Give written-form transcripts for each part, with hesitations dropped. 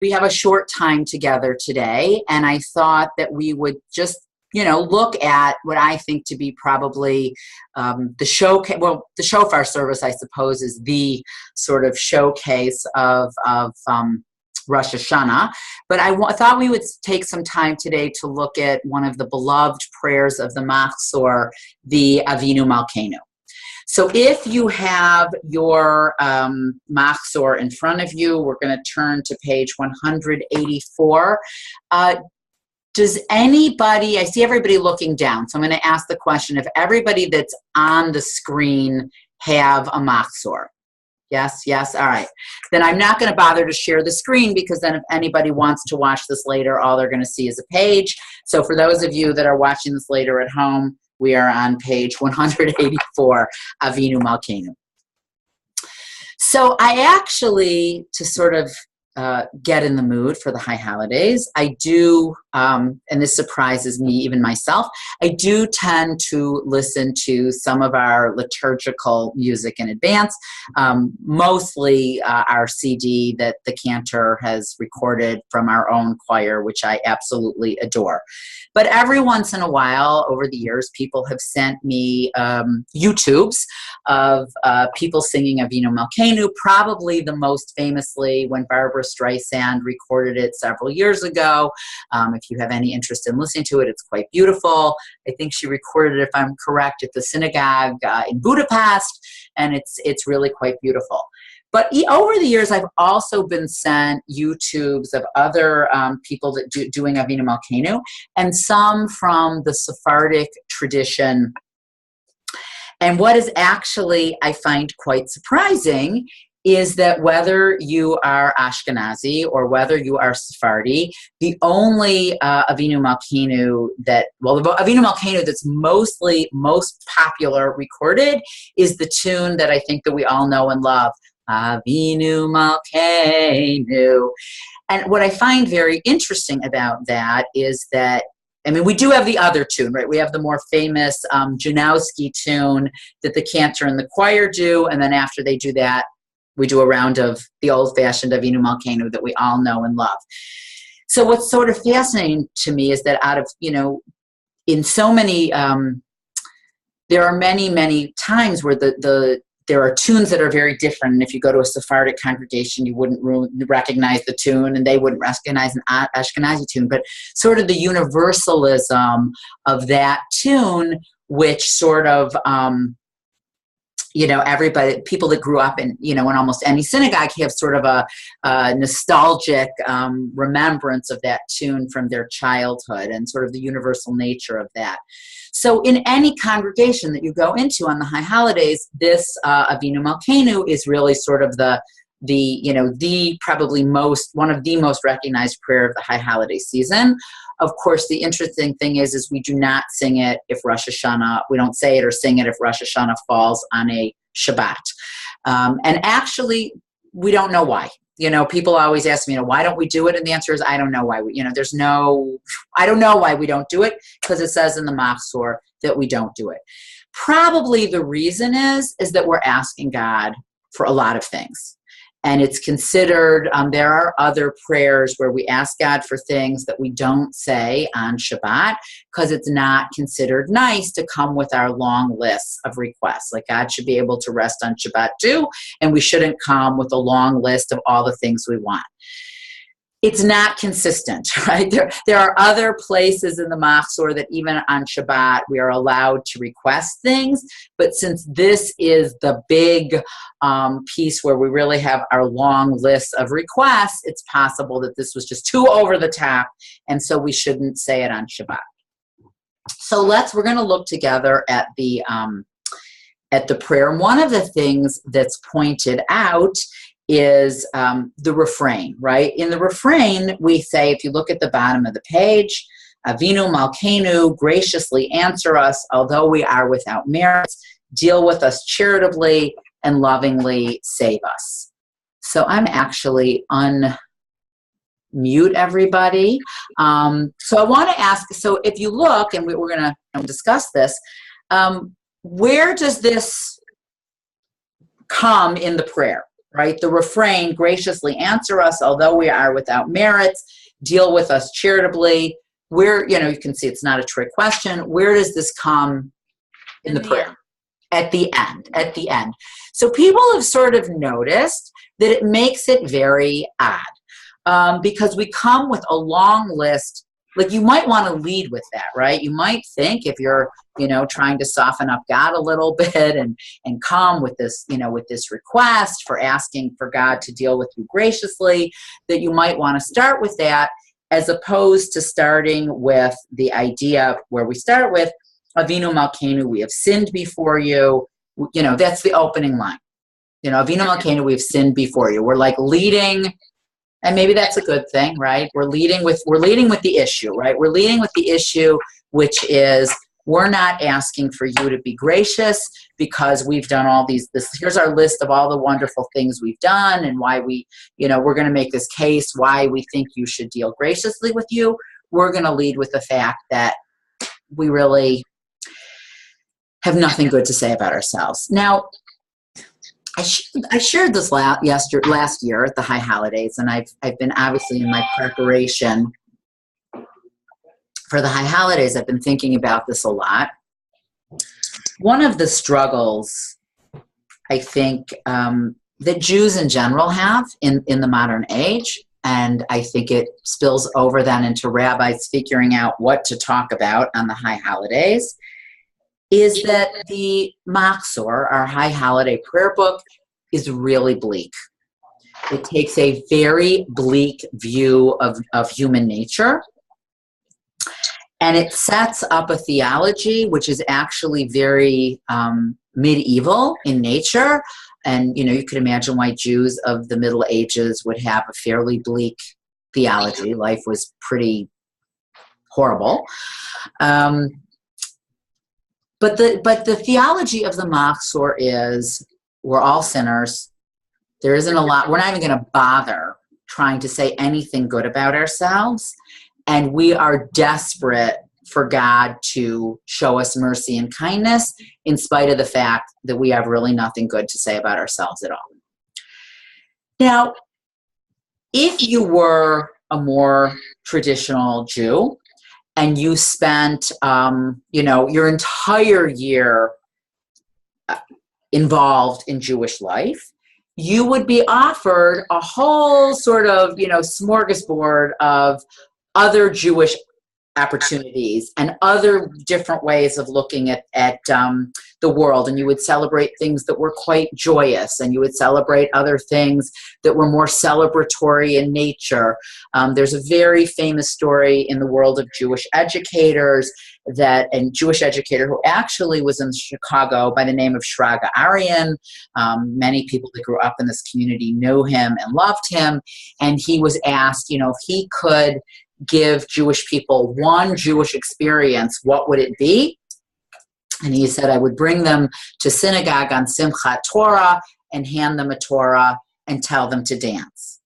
we have a short time together today, and I thought that we would just, look at what I think to be probably the showcase. Well, the shofar service, I suppose, is the sort of showcase of Rosh Hashanah. But I thought we would take some time today to look at one of the beloved prayers of the Machzor, the Avinu Malkeinu. So if you have your Machzor in front of you, we're going to turn to page 184. Does anybody, I see everybody looking down, so I'm going to ask the question, if everybody that's on the screen have a Machzor? Yes, all right. Then I'm not going to bother to share the screen, because then if anybody wants to watch this later, all they're going to see is a page. So for those of you that are watching this later at home, we are on page 184, Avinu Malkeinu. So I actually, to sort of get in the mood for the high holidays, I do, and this surprises me, even myself, I do tend to listen to some of our liturgical music in advance, mostly our CD that the cantor has recorded from our own choir, which I absolutely adore. But every once in a while, over the years, people have sent me YouTubes of people singing Avinu Malkeinu, probably the most famously when Barbara Streisand recorded it several years ago. If you have any interest in listening to it, it's quite beautiful. I think she recorded it, if I'm correct, at the synagogue in Budapest, and it's really quite beautiful. But over the years, I've also been sent YouTubes of other people that doing Avinu Malkeinu, and some from the Sephardic tradition. And what is actually, I find quite surprising, is that whether you are Ashkenazi or whether you are Sephardi, the only Avinu Malkeinu the Avinu Malkeinu that's most popular recorded is the tune that I think that we all know and love, Avinu Malkeinu. And what I find very interesting about that is that, I mean, we do have the other tune, right? We have the more famous Janowski tune that the cantor and the choir do, and then after they do that, we do a round of the old-fashioned Avinu Malkeinu that we all know and love. So what's sort of fascinating to me is that out of, in so many, there are many times where there are tunes that are very different. And if you go to a Sephardic congregation, you wouldn't recognize the tune, and they wouldn't recognize an Ashkenazi tune. But sort of the universalism of that tune, which sort of, everybody, people that grew up in almost any synagogue have sort of a nostalgic remembrance of that tune from their childhood, and sort of the universal nature of that. So in any congregation that you go into on the high holidays, this Avinu Malkeinu is really sort of the probably one of the most recognized prayer of the high holiday season. Of course, the interesting thing is we do not sing it if Rosh Hashanah, we don't say it or sing it if Rosh Hashanah falls on a Shabbat. And actually, we don't know why. People always ask me, why don't we do it? And the answer is, I don't know why. I don't know why we don't do it, because it says in the Machzor that we don't do it. Probably the reason is that we're asking God for a lot of things. And it's considered, there are other prayers where we ask God for things that we don't say on Shabbat, because it's not considered nice to come with our long lists of requests. Like, God should be able to rest on Shabbat too, and we shouldn't come with a long list of all the things we want. It's not consistent, right? There are other places in the Machzor that even on Shabbat we are allowed to request things, but since this is the big piece where we really have our long list of requests, it's possible that this was just too over the top, and so we shouldn't say it on Shabbat. So we're going to look together at the prayer. And one of the things that's pointed out is the refrain, right? In the refrain, we say, if you look at the bottom of the page, Avinu Malkeinu, graciously answer us, although we are without merits, deal with us charitably, and lovingly save us. So I'm actually unmute everybody. So I want to ask, so if you look, and we're going to discuss this, where does this come in the prayer? right? The refrain, graciously answer us, although we are without merits, deal with us charitably. Where, you can see it's not a trick question. Where does this come in the prayer? At the end. So people have sort of noticed that it makes it very odd because we come with a long list. Like, you might want to lead with that, right? You might think, if you're, trying to soften up God a little bit and come with this, with this request for asking for God to deal with you graciously, that you might want to start with that, as opposed to starting with the idea where we start with, Avinu Malkeinu, we have sinned before you. That's the opening line. Avinu Malkeinu, we have sinned before you. We're like leading, and maybe that's a good thing, right? We're leading with the issue, right? We're leading with the issue, which is, we're not asking for you to be gracious because we've done all here's our list of all the wonderful things we've done and why we're going to make this case why we think you should deal graciously with you. We're going to lead with the fact that we really have nothing good to say about ourselves. Now, I shared this last year at the high holidays, and I've been obviously in my preparation for the high holidays. I've been thinking about this a lot. One of the struggles, I think, that Jews in general have in the modern age, and I think it spills over then into rabbis figuring out what to talk about on the high holidays, is that the Machzor, our high holiday prayer book, is really bleak. It takes a very bleak view of human nature, and it sets up a theology which is actually very medieval in nature. And, you could imagine why Jews of the Middle Ages would have a fairly bleak theology. Life was pretty horrible. But the theology of the Machzor is, we're all sinners. There isn't a lot. We're not even going to bother trying to say anything good about ourselves. And we are desperate for God to show us mercy and kindness, in spite of the fact that we have really nothing good to say about ourselves at all. Now, if you were a more traditional Jew, and you spent, your entire year involved in Jewish life, you would be offered a whole sort of, smorgasbord of other Jewish opportunities and other different ways of looking at the world. And you would celebrate things that were quite joyous, and you would celebrate other things that were more celebratory in nature. There's a very famous story in the world of Jewish educators Jewish educator who actually was in Chicago by the name of Shraga Aryan. Many people that grew up in this community knew him and loved him. And he was asked, if he could give Jewish people one Jewish experience, what would it be? And he said, I would bring them to synagogue on Simchat Torah and hand them a Torah and tell them to dance.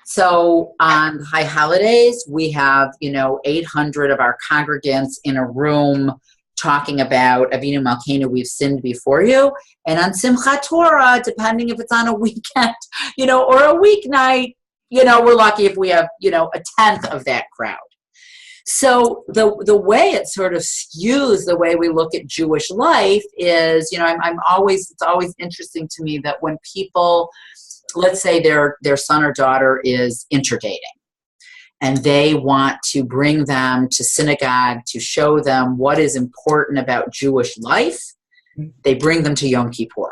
So on high holidays, we have, 800 of our congregants in a room talking about Avinu Malkeinu, we've sinned before you. And on Simchat Torah, depending if it's on a weekend, or a weeknight, we're lucky if we have, a tenth of that crowd. So the way it sort of skews the way we look at Jewish life is, it's always interesting to me that when people, let's say their son or daughter is interdating, and they want to bring them to synagogue to show them what is important about Jewish life, they bring them to Yom Kippur.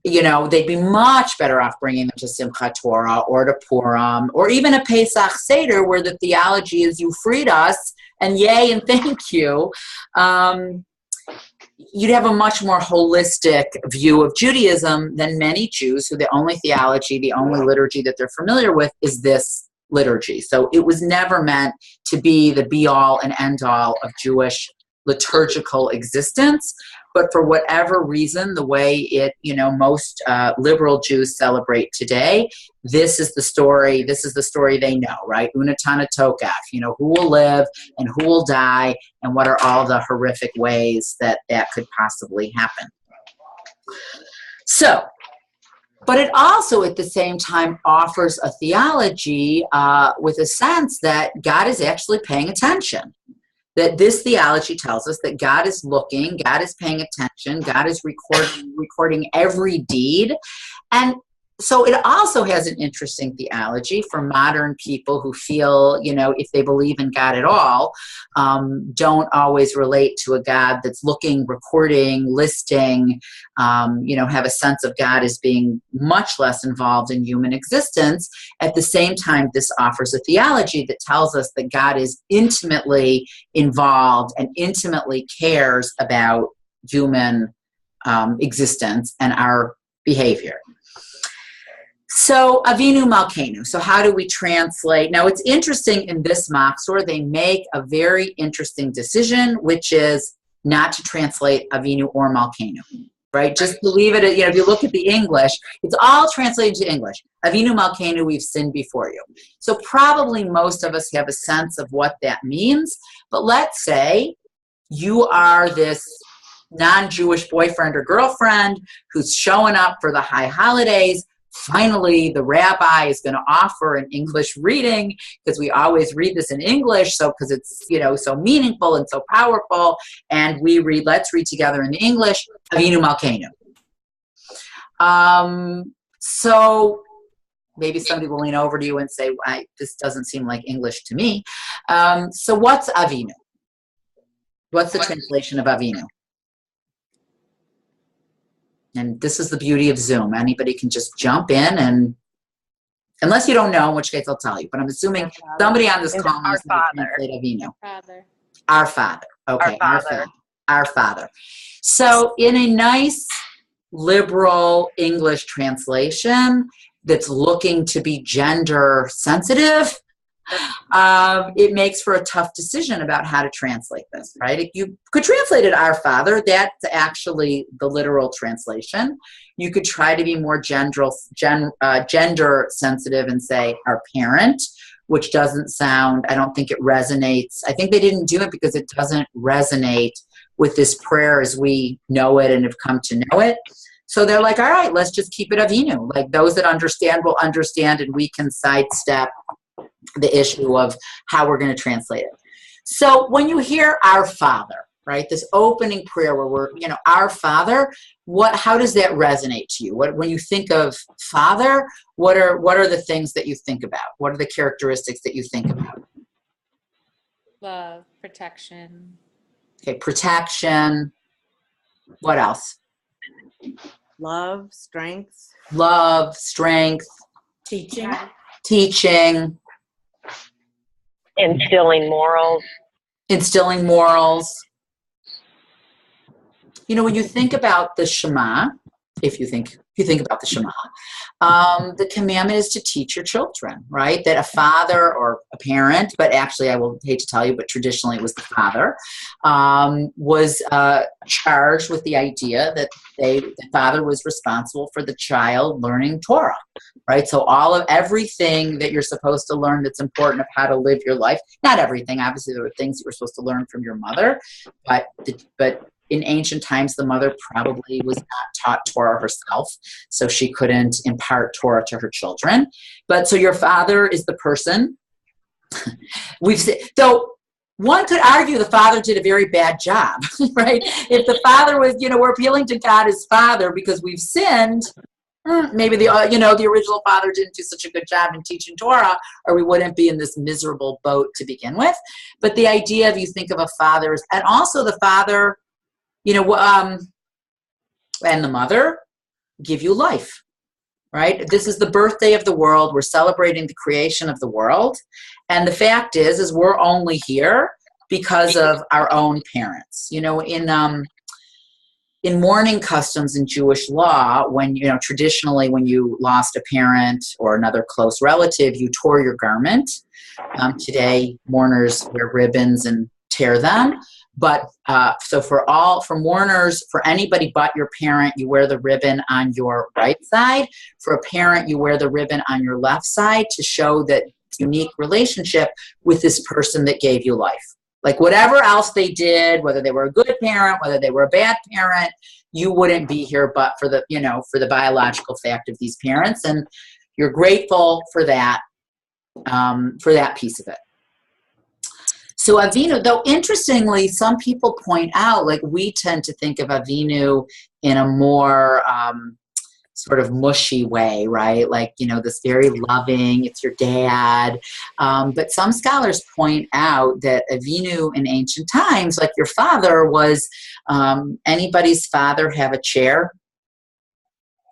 They'd be much better off bringing them to Simchat Torah or to Purim or even a Pesach Seder, where the theology is, you freed us and yay and thank you. You'd have a much more holistic view of Judaism than many Jews who the only theology, the only liturgy that they're familiar with is this liturgy. So it was never meant to be the be-all and end-all of Jewish liturgical existence. But for whatever reason, the way most liberal Jews celebrate today, this is the story they know, right? Unatana Tokaf, who will live and who will die, and what are all the horrific ways that could possibly happen. So But it also, at the same time, offers a theology with a sense that God is actually paying attention. That this theology tells us that God is looking, God is paying attention, God is recording every deed. And so it also has an interesting theology for modern people who feel, if they believe in God at all, don't always relate to a God that's looking, recording, listing, have a sense of God as being much less involved in human existence. At the same time, this offers a theology that tells us that God is intimately involved and intimately cares about human existence and our behavior. So, Avinu Malkeinu. So how do we translate? Now, it's interesting in this Machzor, they make a very interesting decision, which is not to translate Avinu or Malkeinu, right? Just to leave it at, if you look at the English, it's all translated to English. Avinu Malkeinu, we've sinned before you. So probably most of us have a sense of what that means. But let's say you are this non-Jewish boyfriend or girlfriend who's showing up for the high holidays. Finally, the rabbi is going to offer an English reading, because we always read this in English, so because it's so meaningful and so powerful. And let's read together in the English, Avinu Malkeinu. So maybe somebody will lean over to you and say, this doesn't seem like English to me. So what's Avinu? What's the translation of Avinu? And this is the beauty of Zoom. Anybody can just jump in, and unless you don't know, in which case I'll tell you. But I'm assuming somebody on this call knows how to translate Avinu. Our Father. Okay, our Father. So in a nice liberal English translation that's looking to be gender sensitive, it makes for a tough decision about how to translate this, right? You could translate it Our Father. That's actually the literal translation. You could try to be more gender sensitive and say Our Parent, which doesn't sound, I don't think it resonates. I think they didn't do it because it doesn't resonate with this prayer as we know it and have come to know it. So they're like, all right, let's just keep it Avinu. Like, those that understand will understand, and we can sidestep the issue of how we're going to translate it. So when you hear Our Father, right, this opening prayer where we're, Our Father, how does that resonate to you? When you think of Father, what are the things that you think about? What are the characteristics that you think about? Love, protection. Okay, protection. What else? Love, strength. Love, strength. Teaching. Instilling morals. When you think about the Shema, if you think about the Shema, the commandment is to teach your children, right? That a father or a parent, but actually I will hate to tell you, but traditionally it was the father, was charged with the idea that the father was responsible for the child learning Torah, right? So everything that you're supposed to learn that's important of how to live your life, not everything, obviously there were things you were supposed to learn from your mother, but in ancient times, the mother probably was not taught Torah herself, so she couldn't impart Torah to her children. But so your father is the person. So one could argue the father did a very bad job, right? If the father was, we're appealing to God as Father because we've sinned. Maybe the original father didn't do such a good job in teaching Torah, or we wouldn't be in this miserable boat to begin with. But the idea of you think of a father is, and also the father, and the mother give you life, right? This is the birthday of the world. We're celebrating the creation of the world. And the fact is we're only here because of our own parents. In mourning customs in Jewish law, when, traditionally when you lost a parent or another close relative, you tore your garment. Today, mourners wear ribbons and tear them. But so for mourners, for anybody but your parent, you wear the ribbon on your right side. For a parent, you wear the ribbon on your left side to show that unique relationship with this person that gave you life. Like whatever else they did, whether they were a good parent, whether they were a bad parent, you wouldn't be here but for the, for the biological fact of these parents. And you're grateful for that piece of it. So Avinu, though interestingly, some people point out, like we tend to think of Avinu in a more sort of mushy way, right? Like, this very loving, it's your dad. But some scholars point out that Avinu in ancient times, like your father was, anybody's father have a chair?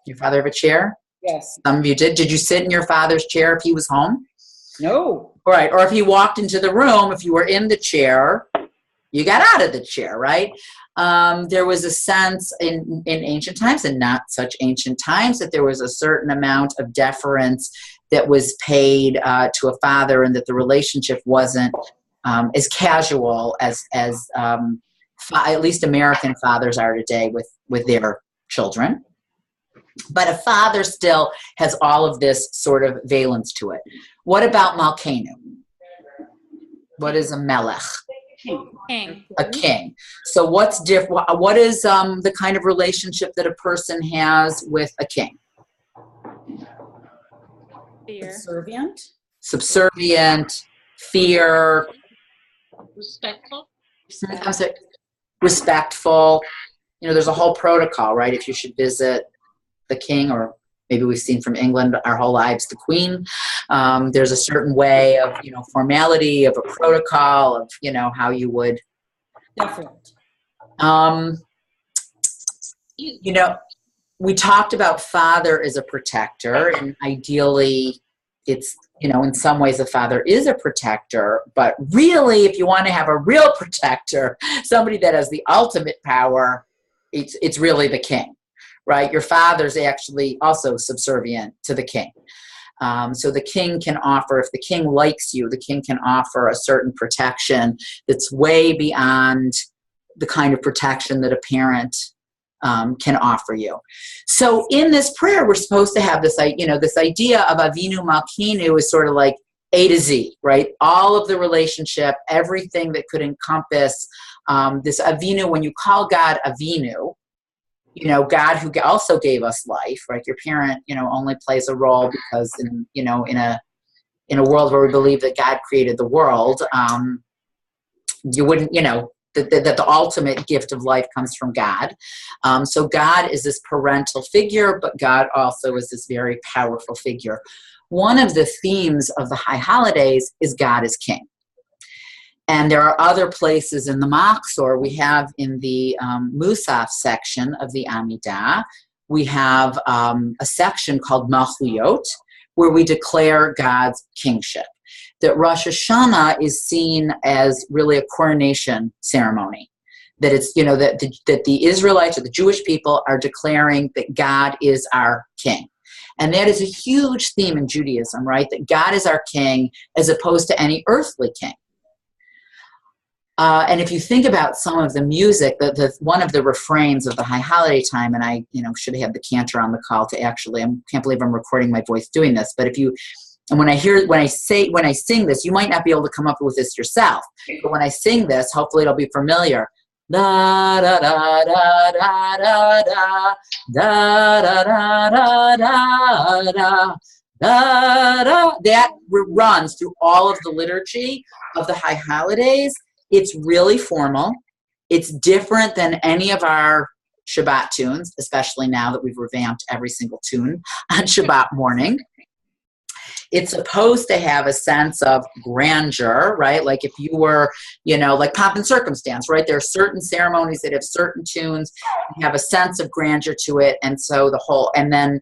Your father have a chair? Yes. Some of you did. Did you sit in your father's chair if he was home? No. All right. Or if he walked into the room, if you were in the chair, you got out of the chair, right? There was a sense in ancient times, and not such ancient times, that there was a certain amount of deference that was paid to a father, and that the relationship wasn't as casual as at least American fathers are today with their children. But a father still has all of this sort of valence to it. What about Malkeinu? What is a melech? King. A king. So what's different? What is the kind of relationship that a person has with a king? Fear. Subservient, fear. Respectful. I'm sorry, respectful. There's a whole protocol, right? If you should visit the king, or maybe we've seen from England our whole lives the queen, there's a certain way of formality, of a protocol, of how you would Different. We talked about father as a protector, and ideally it's in some ways a father is a protector, but really if you want to have a real protector, somebody that has the ultimate power, it's really the king. Right? Your father's actually also subservient to the king. So the king can offer, if the king likes you, the king can offer a certain protection that's way beyond the kind of protection that a parent can offer you. So in this prayer, we're supposed to have this idea of Avinu Malkeinu is sort of like A to Z, right? All of the relationship, everything that could encompass this Avinu. When you call God Avinu, God who also gave us life, right? Your parent, only plays a role because in a world where we believe that God created the world, you wouldn't, that the ultimate gift of life comes from God. So God is this parental figure, but God also is this very powerful figure. One of the themes of the high holidays is God is king. And there are other places in the Machzor. We have in the Musaf section of the Amidah, we have a section called Malchuyot, where we declare God's kingship. That Rosh Hashanah is seen as really a coronation ceremony. That it's, that the Israelites or the Jewish people are declaring that God is our king. And that is a huge theme in Judaism, right? That God is our king as opposed to any earthly king. And if you think about some of the music, one of the refrains of the high holiday time, and I should have had the cantor on the call to actually, I can't believe I'm recording my voice doing this, but when I sing this, you might not be able to come up with this yourself, but when I sing this, hopefully it'll be familiar. Da da da da da da da da da da da da. Da, da. That runs through all of the liturgy of the high holidays. It's really formal. It's different than any of our Shabbat tunes, especially now that we've revamped every single tune on Shabbat morning. It's supposed to have a sense of grandeur, right? Like if you were, like pomp and circumstance, right? There are certain ceremonies that have certain tunes, have a sense of grandeur to it. And so and then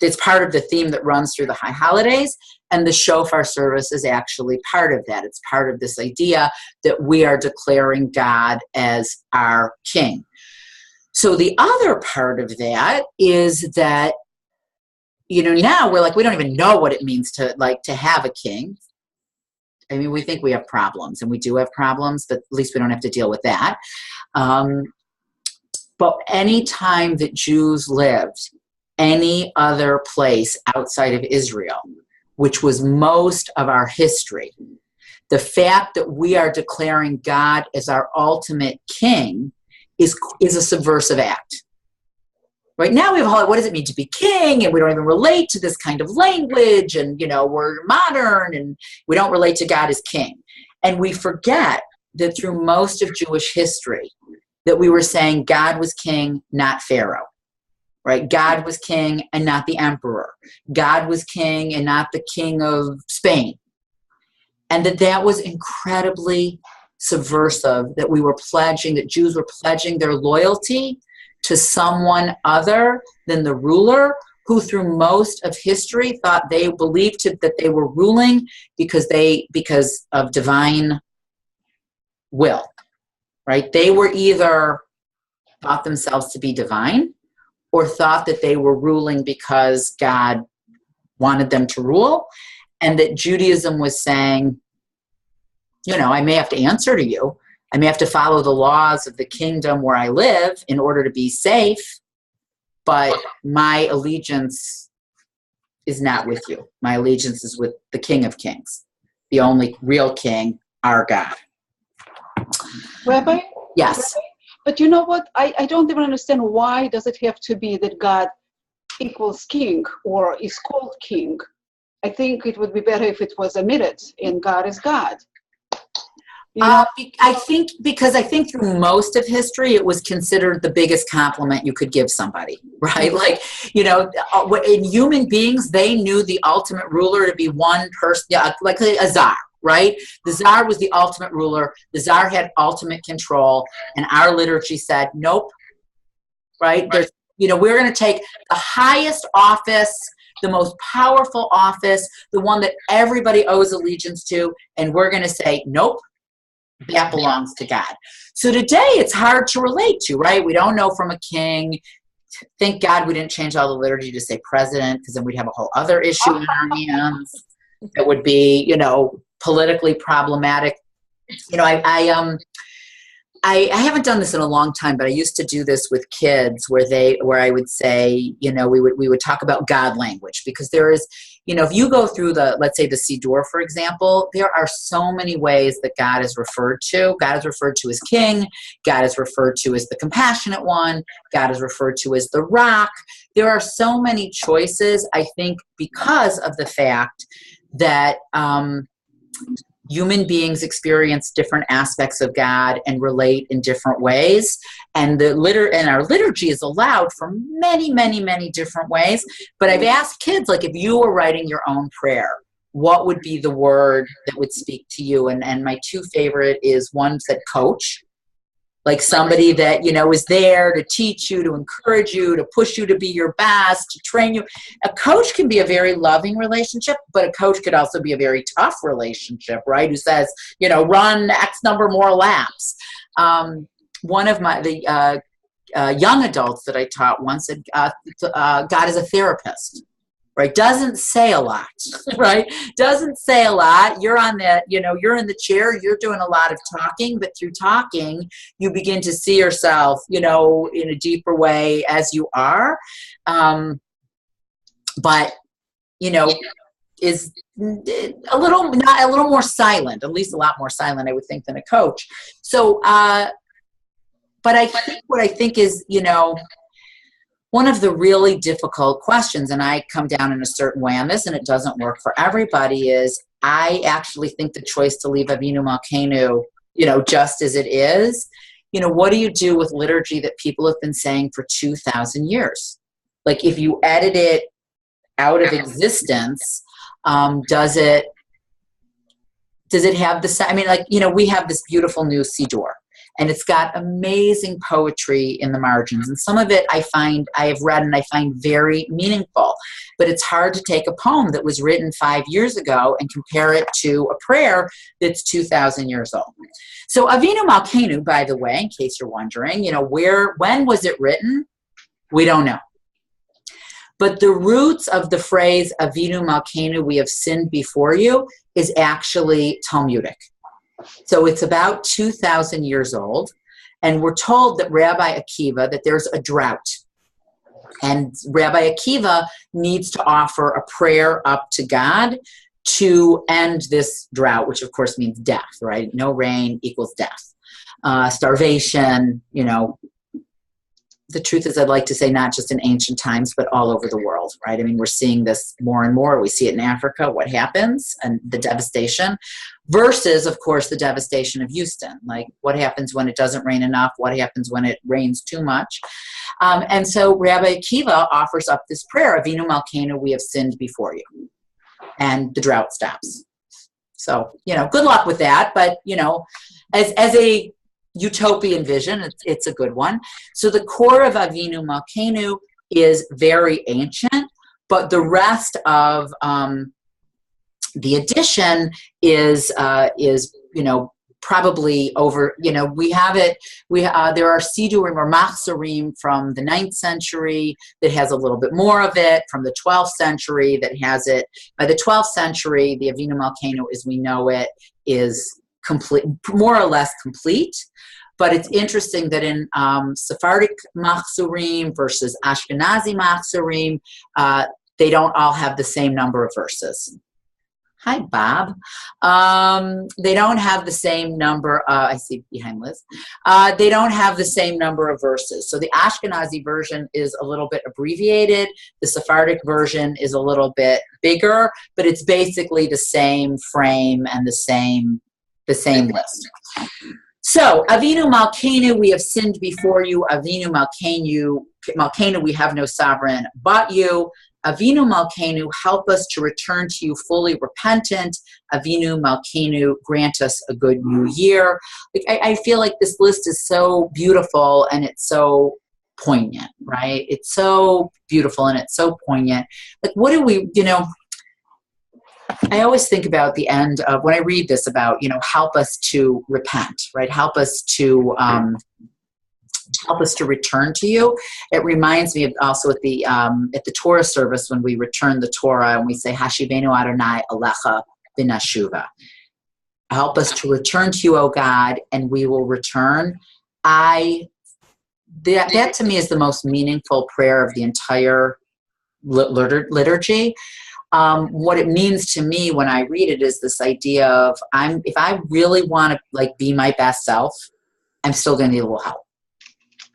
it's part of the theme that runs through the high holidays. And the shofar service is actually part of that. It's part of this idea that we are declaring God as our king. So the other part of that is that, now we're like, we don't even know what it means to have a king. I mean, we think we have problems, and we do have problems, but at least we don't have to deal with that. But any time that Jews lived any other place outside of Israel, which was most of our history, the fact that we are declaring God as our ultimate king is a subversive act. Right now we have a whole, what does it mean to be king? And we don't even relate to this kind of language. And, we're modern and we don't relate to God as king. And we forget that through most of Jewish history, that we were saying God was king, not Pharaoh. Right? God was king and not the emperor. God was king and not the king of Spain. And that was incredibly subversive, that we were pledging, that Jews were pledging their loyalty to someone other than the ruler, who through most of history thought they believed that they were ruling because of divine will. Right? They were either thought themselves to be divine, or thought that they were ruling because God wanted them to rule, and that Judaism was saying, I may have to answer to you. I may have to follow the laws of the kingdom where I live in order to be safe, but my allegiance is not with you. My allegiance is with the King of Kings, the only real king, our God. Rabbi? Yes. But you know what? I don't even understand, why does it have to be that God equals king or is called king? I think it would be better if it was omitted and God is God. I think through most of history, it was considered the biggest compliment you could give somebody, right? Like, in human beings, they knew the ultimate ruler to be one person, like a czar. Right? The czar was the ultimate ruler. The czar had ultimate control. And our liturgy said, nope. Right? There's, we're going to take the highest office, the most powerful office, the one that everybody owes allegiance to. And we're going to say, nope, that belongs to God. So today it's hard to relate to, right? We don't know from a king. Thank God we didn't change all the liturgy to say president, because then we'd have a whole other issue in our hands that would be, politically problematic. I haven't done this in a long time, but I used to do this with kids where I would say, we would talk about God language, because there is, if you go through let's say the Siddur, for example, there are so many ways that God is referred to. God is referred to as king. God is referred to as the compassionate one. God is referred to as the rock. There are so many choices, I think, because of the fact that, human beings experience different aspects of God and relate in different ways. And our liturgy is allowed for many, many, many different ways. But I've asked kids, like, if you were writing your own prayer, what would be the word that would speak to you? And my two favorite is, one said coach, like somebody that, is there to teach you, to encourage you, to push you to be your best, to train you. A coach can be a very loving relationship, but a coach could also be a very tough relationship, right? Who says, run X number more laps. One of the young adults that I taught once said, God is a therapist. Right? Doesn't say a lot, right? Doesn't say a lot. You're on that, you're in the chair, you're doing a lot of talking, but through talking, you begin to see yourself, in a deeper way as you are. But, is a little more silent, at least a lot more silent, I would think, than a coach. So, but I think what I think is, one of the really difficult questions, and I come down in a certain way on this, and it doesn't work for everybody, is I actually think the choice to leave Avinu Malkeinu, just as it is, what do you do with liturgy that people have been saying for 2,000 years? Like, if you edit it out of existence, does it have the, we have this beautiful new Siddur. And it's got amazing poetry in the margins. And some of it I have read and I find very meaningful. But it's hard to take a poem that was written 5 years ago and compare it to a prayer that's 2,000 years old. So Avinu Malkeinu, by the way, in case you're wondering, when was it written? We don't know. But the roots of the phrase Avinu Malkeinu, we have sinned before you, is actually Talmudic. So it's about 2,000 years old, and we're told that that there's a drought, and Rabbi Akiva needs to offer a prayer up to God to end this drought, which of course means death, right? No rain equals death, starvation, the truth is, I'd like to say not just in ancient times, but all over the world, right? I mean, we're seeing this more and more. We see it in Africa, what happens, and the devastation, versus, of course, the devastation of Houston. Like, what happens when it doesn't rain enough? What happens when it rains too much? And so Rabbi Akiva offers up this prayer, Avinu Malkeinu, we have sinned before you. And the drought stops. So, good luck with that. But, as a utopian vision, it's a good one. So the core of Avinu Malkeinu is very ancient, but the rest of the addition is probably over. We have it. There are Sidurim or Machzorim from the 9th century that has a little bit more of it. From the 12th century that has it. By the 12th century, the Avinu Malkeinu, as we know it, is complete, more or less complete. But it's interesting that in Sephardic Machzorim versus Ashkenazi Machzorim, they don't all have the same number of verses. Hi, Bob. They don't have the same number. I see behind Liz. They don't have the same number of verses. So the Ashkenazi version is a little bit abbreviated. The Sephardic version is a little bit bigger, but it's basically the same frame and the same list. So, Avinu Malkeinu, we have sinned before you. Avinu Malkeinu, we have no sovereign but you. Avinu Malkeinu, help us to return to you fully repentant. Avinu Malkeinu, grant us a good new year. I feel like this list is so beautiful and it's so poignant, right? It's so beautiful and it's so poignant. Like, what do we, I always think about the end of when I read this about, help us to repent, right? Help us to return to you. It reminds me of also at the Torah service when we return the Torah and we say, Hashivenu Adonai Alecha B'nashuva. Help us to return to you, O God, and we will return. That to me is the most meaningful prayer of the entire liturgy. What it means to me when I read it is this idea of if I really want to be my best self, I'm still going to need a little help.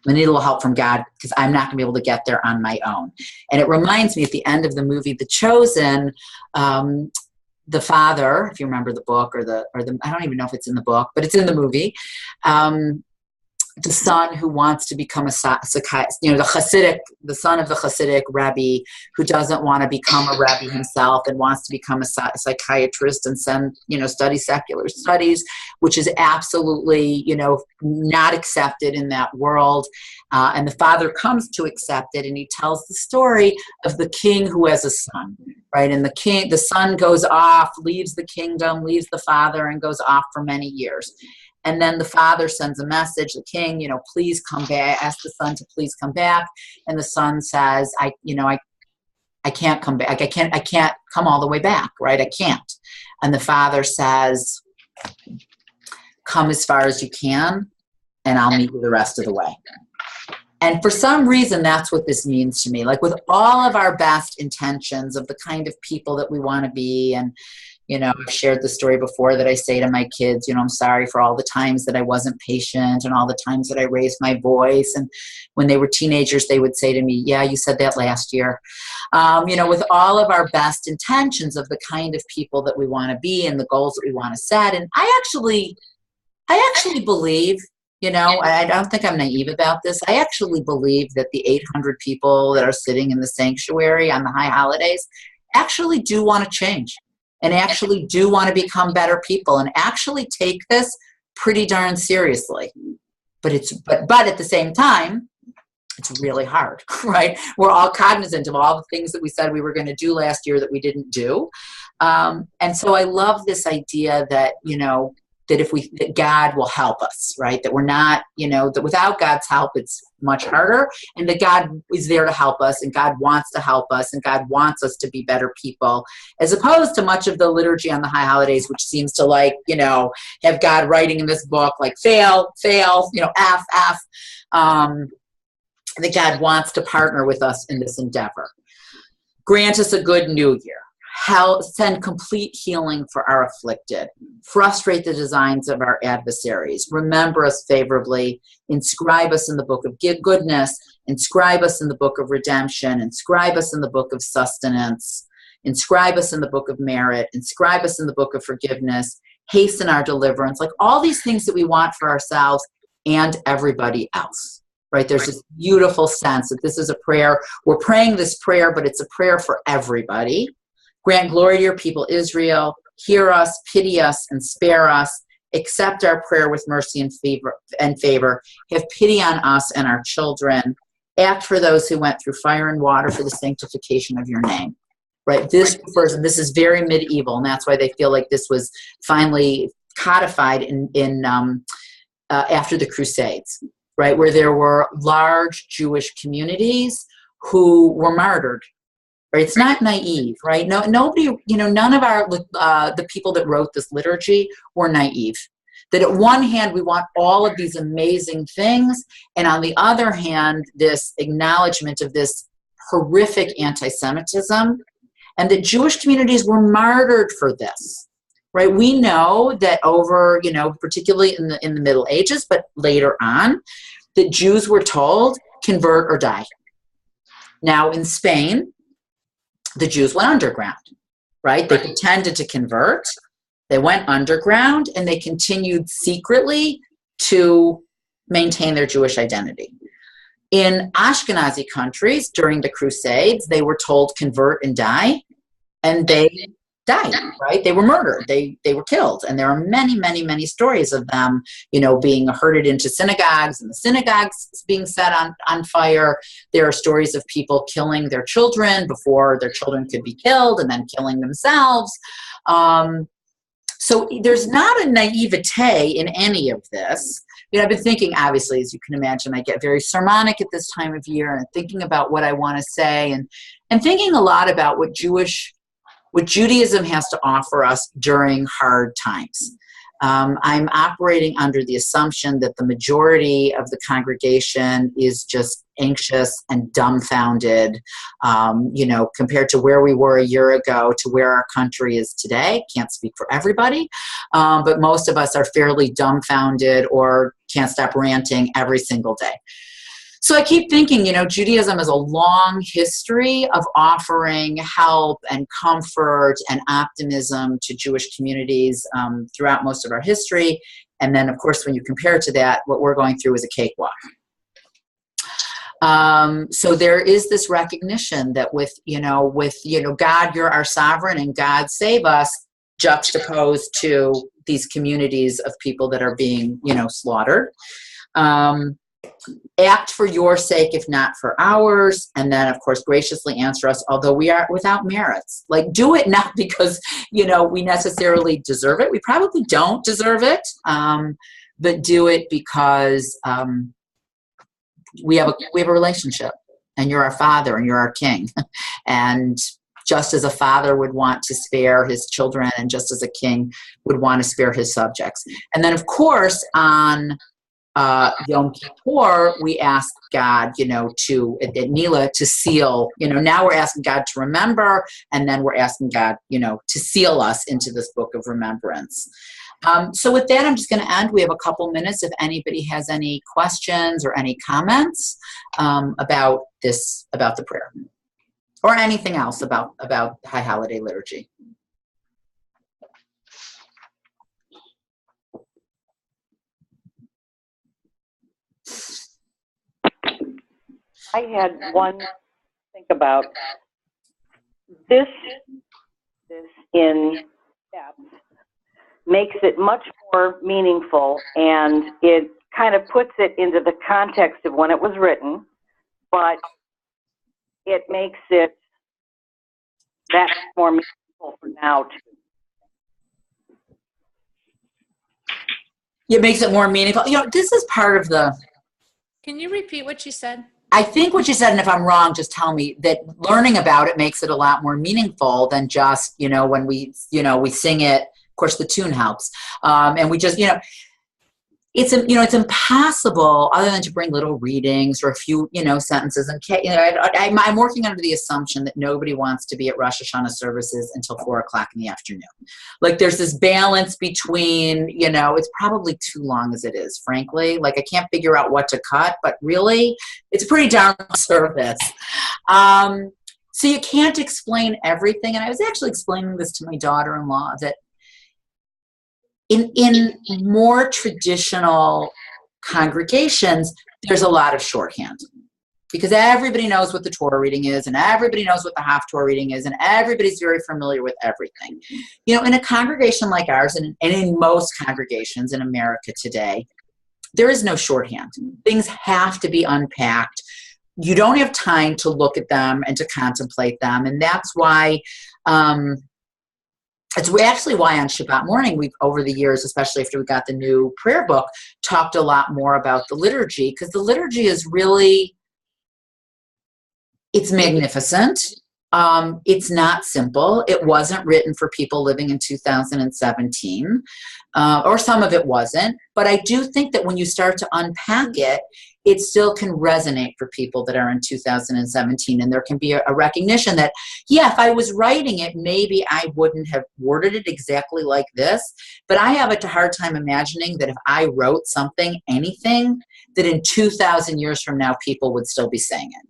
I need a little help from God because I'm not going to be able to get there on my own. And it reminds me at the end of the movie, The Chosen, the father, if you remember the book or the I don't even know if it's in the book, but it's in the movie. The son who wants to become the son of the Hasidic Rabbi who doesn't want to become a Rabbi himself and wants to become a psychiatrist and study secular studies, which is absolutely, not accepted in that world. And the father comes to accept it, and he tells the story of the king who has a son, right? And the son goes off, leaves the kingdom, leaves the father, and goes off for many years. And then the father sends a message, the king, please come back, ask the son to please come back. And the son says, I can't come back. I can't come all the way back, right? I can't. And the father says, come as far as you can, and I'll meet you the rest of the way. And for some reason, that's what this means to me. Like, with all of our best intentions of the kind of people that we want to be, and I've shared the story before that I say to my kids, I'm sorry for all the times that I wasn't patient and all the times that I raised my voice. And when they were teenagers, they would say to me, yeah, you said that last year. With all of our best intentions of the kind of people that we want to be and the goals that we want to set. And I actually believe, I don't think I'm naive about this. I actually believe that the 800 people that are sitting in the sanctuary on the high holidays actually do want to change. And actually do want to become better people and actually take this pretty darn seriously. But at the same time, it's really hard, right? We're all cognizant of all the things that we said we were going to do last year that we didn't do. And so I love this idea that, that God will help us, right? That we're not, that without God's help, it's much harder, and that God is there to help us, and God wants to help us, and God wants us to be better people, as opposed to much of the liturgy on the high holidays, which seems to have God writing in this book, fail, F, that God wants to partner with us in this endeavor. Grant us a good new year. send complete healing for our afflicted, frustrate the designs of our adversaries, remember us favorably, inscribe us in the book of goodness, inscribe us in the book of redemption, inscribe us in the book of sustenance, inscribe us in the book of merit, inscribe us in the book of forgiveness, hasten our deliverance, like all these things that we want for ourselves and everybody else, right? There's this beautiful sense that this is a prayer. We're praying this prayer, but it's a prayer for everybody. Grant glory to your people, Israel. Hear us, pity us, and spare us. Accept our prayer with mercy and favor. Have pity on us and our children. Act for those who went through fire and water for the sanctification of your name. Right? This refers, and this is very medieval, and that's why they feel like this was finally codified in after the Crusades, right? Where there were large Jewish communities who were martyred. Right? It's not naive, right? No, nobody, none of our the people that wrote this liturgy were naive. That at one hand, we want all of these amazing things, and on the other hand, this acknowledgement of this horrific anti-Semitism, and that Jewish communities were martyred for this, right? We know that over, particularly in the Middle Ages, but later on, that Jews were told, convert or die. Now in Spain, the Jews went underground, right? They pretended to convert, they went underground, and they continued secretly to maintain their Jewish identity. In Ashkenazi countries during the Crusades, they were told convert and die, and they died, right? They were murdered. They were killed. And there are many, many, many stories of them, being herded into synagogues and the synagogues being set on fire. There are stories of people killing their children before their children could be killed and then killing themselves. So there's not a naivete in any of this. I've been thinking, obviously, as you can imagine, I get very sermonic at this time of year and thinking about what I want to say and thinking a lot about what Judaism has to offer us during hard times. I'm operating under the assumption that the majority of the congregation is just anxious and dumbfounded, compared to where we were a year ago to where our country is today. Can't speak for everybody, but most of us are fairly dumbfounded or can't stop ranting every single day. So I keep thinking, Judaism has a long history of offering help and comfort and optimism to Jewish communities throughout most of our history. And then, of course, when you compare it to that, what we're going through is a cakewalk. So there is this recognition that with God, you're our sovereign, and God save us, juxtaposed to these communities of people that are being, slaughtered. Act for your sake, if not for ours, and then, of course, graciously answer us, although we are without merits. Like, do it not because, we necessarily deserve it. We probably don't deserve it, but do it because we have a relationship, and you're our Father, and you're our King. And just as a father would want to spare his children, and just as a king would want to spare his subjects. And then, of course, on Yom Kippur, we ask God, at Nila to seal, now we're asking God to remember, and then we're asking God, to seal us into this book of remembrance. So with that, I'm just going to end. We have a couple minutes if anybody has any questions or any comments about the prayer, or anything else about High Holiday Liturgy. I had one think about this in depth makes it much more meaningful, and it kind of puts it into the context of when it was written, but it makes it that more meaningful for now too. It makes it more meaningful. This is part of the... Can you repeat what you said? I think what you said, and if I'm wrong, just tell me, that learning about it makes it a lot more meaningful than just, when we sing it. Of course, the tune helps. And we just, it's impossible other than to bring little readings or a few, sentences. And, I'm working under the assumption that nobody wants to be at Rosh Hashanah services until 4:00 in the afternoon. Like there's this balance between, it's probably too long as it is, frankly. Like I can't figure out what to cut, but really it's a pretty darn long service. So you can't explain everything. And I was actually explaining this to my daughter-in-law that in more traditional congregations, there's a lot of shorthand because everybody knows what the Torah reading is and everybody knows what the half-Torah reading is and everybody's very familiar with everything. In a congregation like ours and in most congregations in America today, there is no shorthand. Things have to be unpacked. You don't have time to look at them and to contemplate them. And that's why it's actually why on Shabbat morning, we've, over the years, especially after we got the new prayer book, talked a lot more about the liturgy, because the liturgy is really, it's magnificent. It's not simple. It wasn't written for people living in 2017, or some of it wasn't. But I do think that when you start to unpack it, it still can resonate for people that are in 2017. And there can be a recognition that, yeah, if I was writing it, maybe I wouldn't have worded it exactly like this. But I have a hard time imagining that if I wrote something, anything, that in 2,000 years from now, people would still be saying it.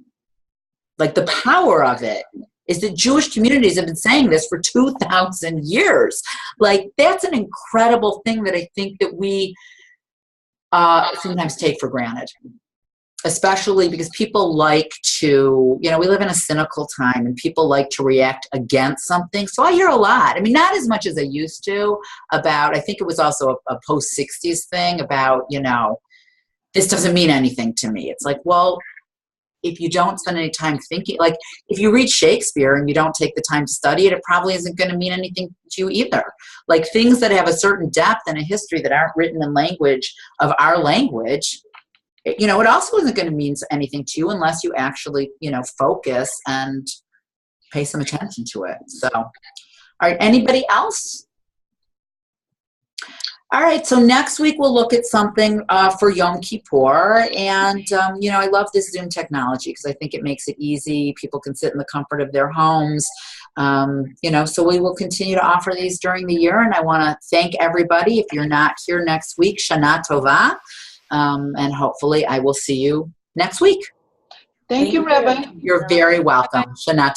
Like the power of it is that Jewish communities have been saying this for 2,000 years. Like that's an incredible thing that I think that we sometimes take for granted, especially because people like to, we live in a cynical time and people like to react against something. So I hear a lot, not as much as I used to about, I think it was also a post-60s thing about, this doesn't mean anything to me. It's like, well, if you don't spend any time thinking, like if you read Shakespeare and you don't take the time to study it, it probably isn't going to mean anything to you either. Like things that have a certain depth and a history that aren't written in language of our language, it also isn't going to mean anything to you unless you actually, focus and pay some attention to it. So, all right, anybody else? All right, so next week we'll look at something for Yom Kippur. And, I love this Zoom technology because I think it makes it easy. People can sit in the comfort of their homes. So we will continue to offer these during the year. And I want to thank everybody. If you're not here next week, Shana Tova. And hopefully I will see you next week. Thank you, Rabbi. You're very welcome. Shana